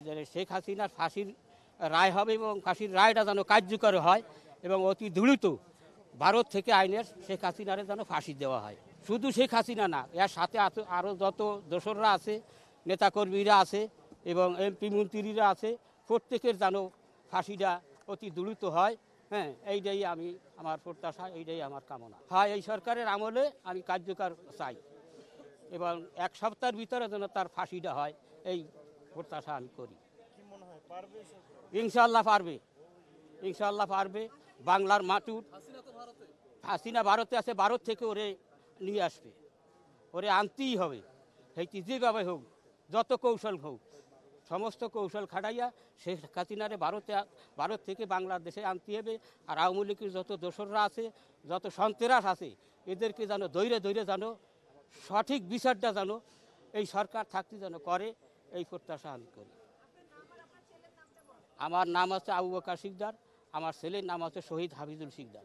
যে শেখ হাসিনার ফাঁসির রায় হবে এবং ফাঁসির রায়টা যেন কার্যকর হয় এবং অতি দ্রুত ভারত থেকে আইনের শেখ হাসিনারে যেন ফাঁসি দেওয়া হয়। শুধু শেখ হাসিনা না, এর সাথে আরও যত দোসররা আছে, নেতাকর্মীরা আছে এবং এমপি মন্ত্রীরা আছে, প্রত্যেকের যেন ফাঁসিটা অতি দ্রুত হয়। হ্যাঁ, এইটাই আমার প্রত্যাশা, এইটাই আমার কামনা। হ্যাঁ, এই সরকারের আমলে আমি কার্যকর চাই এবং এক সপ্তাহের ভিতরে যেন তার ফাঁসিটা হয়, এই প্রত্যাশা আমি করি। ইনশাল্লাহ পারবে, ইনশাল্লাহ পারবে। বাংলার মাটুর হাসিনা ভারতে আছে, ভারত থেকে ওরে নিয়ে আসবে, ওরে আনতেই হবে। সেইটি যেভাবে হোক, যত কৌশল হোক, সমস্ত কৌশল খাটাইয়া শেখ হাসিনারে ভারত থেকে বাংলাদেশে আনতে হবে। আর আওয়ামী লীগের যত দোসররা আছে, যত সন্ত্রাস আছে, এদেরকে যেন ধৈর্য যেন সঠিক বিচারটা যেন এই সরকার থাকতে যেন করে, এই প্রত্যাশা আমি করি। আমার নাম আছে আবু বকর শিকদার, আমার ছেলের নাম আছে শহীদ হাফিজুল শিকদার।